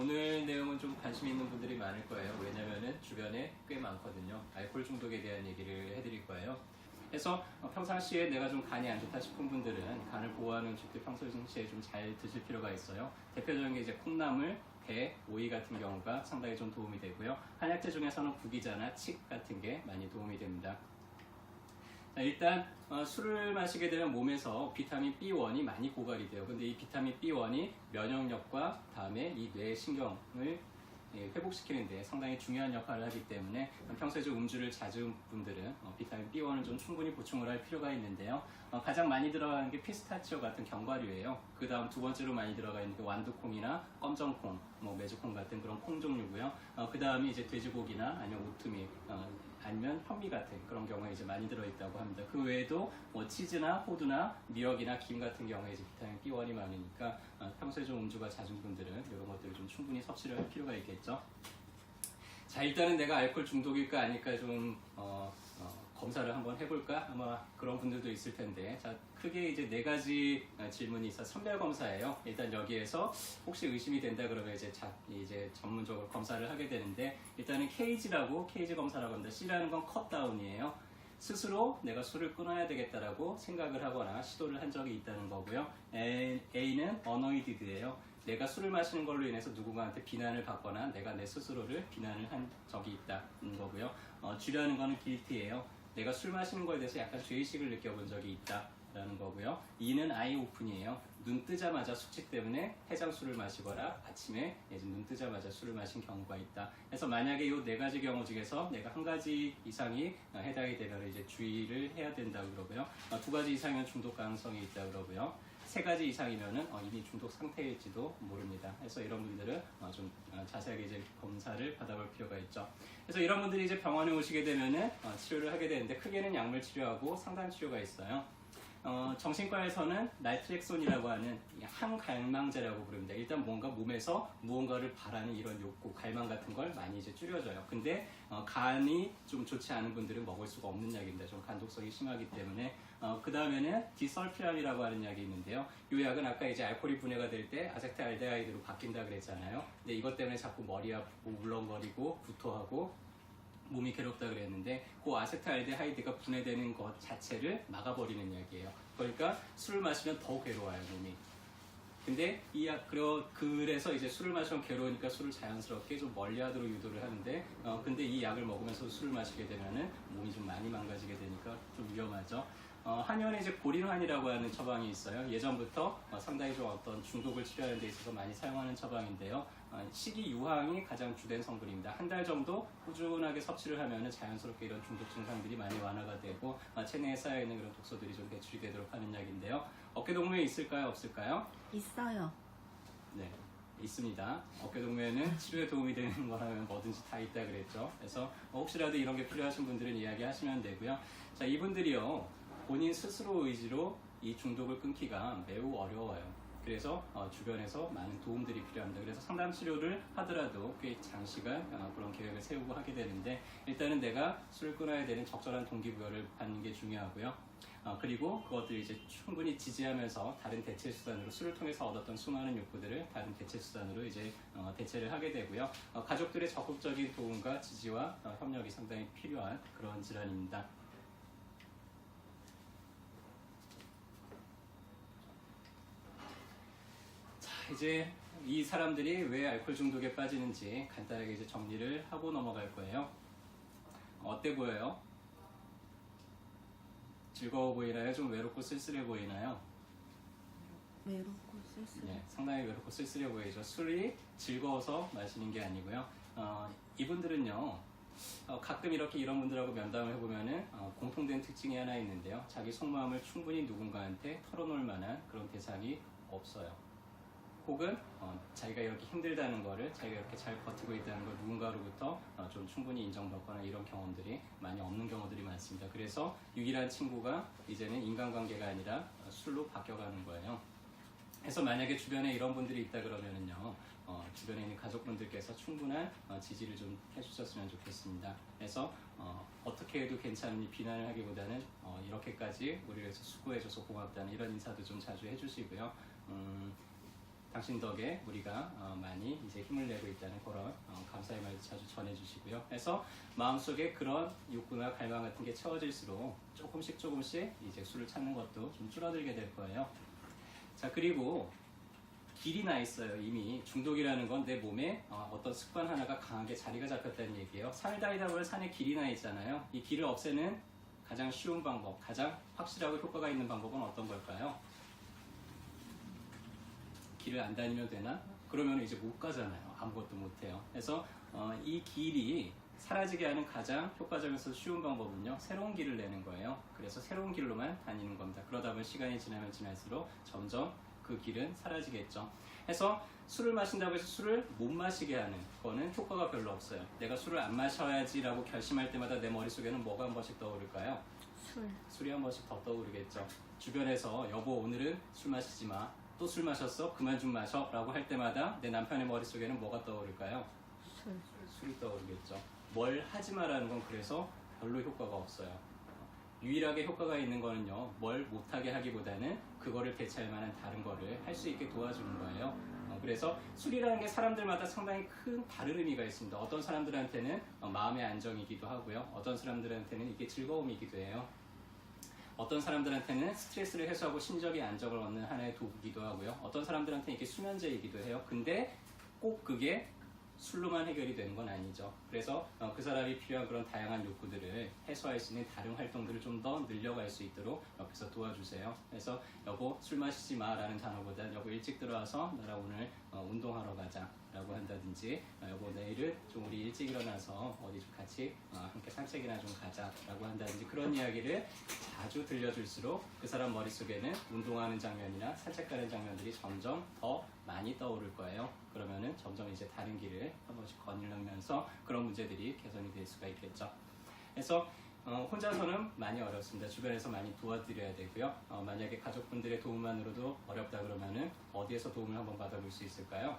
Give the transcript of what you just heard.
오늘 내용은 좀 관심 있는 분들이 많을 거예요. 왜냐면은 주변에 꽤 많거든요. 알코올 중독에 대한 얘기를 해드릴 거예요. 그래서 평상시에 내가 좀 간이 안 좋다 싶은 분들은 간을 보호하는 음식들 평상시에 좀 잘 드실 필요가 있어요. 대표적인 게 이제 콩나물, 배, 오이 같은 경우가 상당히 좀 도움이 되고요. 한약재 중에서는 구기자나 칡 같은 게 많이 도움이 됩니다. 자, 일단 술을 마시게 되면 몸에서 비타민 B1이 많이 고갈이 돼요. 근데 이 비타민 B1이 면역력과 다음에 이 뇌 신경을 회복시키는 데 상당히 중요한 역할을 하기 때문에 평소에 좀 음주를 잦은 분들은 비타민 B1을 좀 충분히 보충을 할 필요가 있는데요. 가장 많이 들어가는 게 피스타치오 같은 견과류예요. 그 다음 두 번째로 많이 들어가 있는 게 완두콩이나 검정콩, 메주콩 같은 그런 콩 종류고요. 그 다음에 이제 돼지고기나 아니면 오트밀, 아니면 현미 같은 그런 경우에 이제 많이 들어있다고 합니다. 그 외에도 치즈나 호두나 미역이나 김 같은 경우에 이제 비타민 B1이 많으니까 평소에 좀 음주가 잦은 분들은 이런 것들을 좀 충분히 섭취를 할 필요가 있겠죠. 자, 일단은 내가 알코올 중독일까 아닐까 좀 검사를 한번 해볼까? 아마 그런 분들도 있을 텐데, 자, 크게 이제 4가지 질문이 있어 선별 검사예요. 일단 여기에서 혹시 의심이 된다 그러면 이제 전문적으로 검사를 하게 되는데, 일단은 케이지 검사라고 합니다. C라는 건 컷다운이에요. 스스로 내가 술을 끊어야 되겠다라고 생각을 하거나 시도를 한 적이 있다는 거고요. A는 어너이디드예요. 내가 술을 마시는 걸로 인해서 누군가한테 비난을 받거나 내가 내 스스로를 비난을 한 적이 있다는 거고요. G라는 거는 guilty예요. 내가 술 마시는 거에 대해서 약간 죄의식을 느껴본 적이 있다라는 거고요. E는 아이 오픈이에요. 눈 뜨자마자 숙취 때문에 해장술을 마시거나 아침에 눈 뜨자마자 술을 마신 경우가 있다. 그래서 만약에 이 4가지 경우 중에서 내가 1가지 이상이 해당이 되면 이제 주의를 해야 된다고 그러고요. 2가지 이상이면 중독 가능성이 있다고 그러고요. 3가지 이상이면은 이미 중독 상태일지도 모릅니다. 그래서 이런 분들은 좀 자세하게 이제 검사를 받아볼 필요가 있죠. 그래서 이런 분들이 이제 병원에 오시게 되면은 치료를 하게 되는데, 크게는 약물 치료하고 상담 치료가 있어요. 정신과에서는 날트렉손이라고 하는 항갈망제라고 부릅니다. 일단 뭔가 몸에서 무언가를 바라는 이런 욕구, 갈망 같은 걸 많이 이제 줄여줘요. 근데 간이 좀 좋지 않은 분들은 먹을 수가 없는 약입니다. 좀 간독성이 심하기 때문에. 그 다음에는 디설피람이라고 하는 약이 있는데요. 이 약은 아까 이제 알코올이 분해가 될 때 아세트알데하이드로 바뀐다 그랬잖아요. 근데 이것 때문에 자꾸 머리 아프고 울렁거리고 구토하고 몸이 괴롭다 그랬는데, 그 아세트알데하이드가 분해되는 것 자체를 막아버리는 약이에요. 그러니까 술을 마시면 더 괴로워요, 몸이. 근데 이 약, 그래서 이제 술을 마시면 괴로우니까 술을 자연스럽게 좀 멀리하도록 유도를 하는데, 근데 이 약을 먹으면서 술을 마시게 되면은 몸이 좀 많이 망가지게 되니까 좀 위험하죠. 한의원에 이제 고린환이라고 하는 처방이 있어요. 예전부터 상당히 좀 어떤 중독을 치료하는 데 있어서 많이 사용하는 처방인데요. 식이유황이 가장 주된 성분입니다. 한 달 정도 꾸준하게 섭취를 하면 자연스럽게 이런 중독 증상들이 많이 완화가 되고 체내에 쌓여있는 그런 독소들이 좀 배출이 되도록 하는 약인데요. 어깨동무에 있을까요? 없을까요? 있어요. 네, 있습니다. 어깨동무에는 치료에 도움이 되는 거라면 뭐든지 다 있다 그랬죠. 그래서 혹시라도 이런 게 필요하신 분들은 이야기하시면 되고요. 자, 이분들이요, 본인 스스로 의지로 이 중독을 끊기가 매우 어려워요. 그래서 주변에서 많은 도움들이 필요합니다. 그래서 상담 치료를 하더라도 꽤 장시간 그런 계획을 세우고 하게 되는데, 일단은 내가 술을 끊어야 되는 적절한 동기부여를 받는 게 중요하고요. 그리고 그것들을 이제 충분히 지지하면서 다른 대체 수단으로, 술을 통해서 얻었던 수많은 욕구들을 다른 대체 수단으로 이제 대체를 하게 되고요. 가족들의 적극적인 도움과 지지와 협력이 상당히 필요한 그런 질환입니다. 이제 이 사람들이 왜 알코올 중독에 빠지는지 간단하게 이제 정리를 하고 넘어갈 거예요. 어때 보여요? 즐거워 보이나요? 좀 외롭고 쓸쓸해 보이나요? 외롭고 쓸쓸해. 네, 상당히 외롭고 쓸쓸해 보이죠. 술이 즐거워서 마시는 게 아니고요. 이분들은요, 가끔 이렇게 이런 분들하고 면담을 해보면은 공통된 특징이 하나 있는데요. 자기 속마음을 충분히 누군가한테 털어놓을 만한 그런 대상이 없어요. 혹은 자기가 이렇게 힘들다는 거를, 자기가 이렇게 잘 버티고 있다는 걸 누군가로부터 좀 충분히 인정받거나 이런 경험들이 많이 없는 경우들이 많습니다. 그래서 유일한 친구가 이제는 인간관계가 아니라 술로 바뀌어가는 거예요. 그래서 만약에 주변에 이런 분들이 있다 그러면은요, 주변에 있는 가족분들께서 충분한 지지를 좀 해주셨으면 좋겠습니다. 그래서 어떻게 해도 괜찮으니 비난을 하기보다는 이렇게까지 우리를 위해서 수고해줘서 고맙다는 이런 인사도 좀 자주 해주시고요. 당신 덕에 우리가 많이 이제 힘을 내고 있다는 그런 감사의 말도 자주 전해주시고요. 그래서 마음속에 그런 욕구나 갈망 같은 게 채워질수록 조금씩 이제 술을 찾는 것도 좀 줄어들게 될 거예요. 자, 그리고 길이 나 있어요. 이미 중독이라는 건 내 몸에 어떤 습관 하나가 강하게 자리가 잡혔다는 얘기예요. 산을 다니다 보면 산에 길이 나 있잖아요. 이 길을 없애는 가장 쉬운 방법, 가장 확실하고 효과가 있는 방법은 어떤 걸까요? 길을 안 다니면 되나? 그러면 이제 못 가잖아요. 아무것도 못 해요. 그래서 이 길이 사라지게 하는 가장 효과적이면서 쉬운 방법은요, 새로운 길을 내는 거예요. 그래서 새로운 길로만 다니는 겁니다. 그러다 보면 시간이 지나면 지날수록 점점 그 길은 사라지겠죠. 해서 술을 마신다고 해서 술을 못 마시게 하는 거는 효과가 별로 없어요. 내가 술을 안 마셔야지라고 결심할 때마다 내 머릿속에는 뭐가 한 번씩 떠오를까요? 술이 한 번씩 더 떠오르겠죠. 주변에서 여보 오늘은 술 마시지 마. 또 술 마셨어? 그만 좀 마셔. 라고 할 때마다 내 남편의 머릿속에는 뭐가 떠오를까요? 술이 떠오르겠죠. 뭘 하지 마라는 건 그래서 별로 효과가 없어요. 유일하게 효과가 있는 거는요, 뭘 못하게 하기보다는 그거를 대체할 만한 다른 거를 할 수 있게 도와주는 거예요. 그래서 술이라는 게 사람들마다 상당히 큰 다른 의미가 있습니다. 어떤 사람들한테는 마음의 안정이기도 하고요. 어떤 사람들한테는 이게 즐거움이기도 해요. 어떤 사람들한테는 스트레스를 해소하고 심적인 안정을 얻는 하나의 도구이기도 하고요. 어떤 사람들한테는 이게 수면제이기도 해요. 근데 꼭 그게 술로만 해결이 되는 건 아니죠. 그래서 그 사람이 필요한 그런 다양한 욕구들을 해소할 수 있는 다른 활동들을 좀 더 늘려갈 수 있도록 옆에서 도와주세요. 그래서 여보 술 마시지 마 라는 단어보다 여보 일찍 들어와서 나랑 오늘 운동하러 가자 라고 한다든지 여보 내일은 좀 우리 일찍 일어나서 어디 좀 같이 함께 산책이나 좀 가자 라고 한다든지 그런 이야기를 자주 들려줄수록 그 사람 머릿속에는 운동하는 장면이나 산책 가는 장면들이 점점 더 많이 떠오를 거예요. 그러면은 점점 이제 다른 길을 한 번씩 거닐면서 그런 문제들이 개선이 될 수가 있겠죠. 그래서 혼자서는 많이 어렵습니다. 주변에서 많이 도와드려야 되고요. 만약에 가족분들의 도움만으로도 어렵다 그러면은 어디에서 도움을 한번 받아볼 수 있을까요?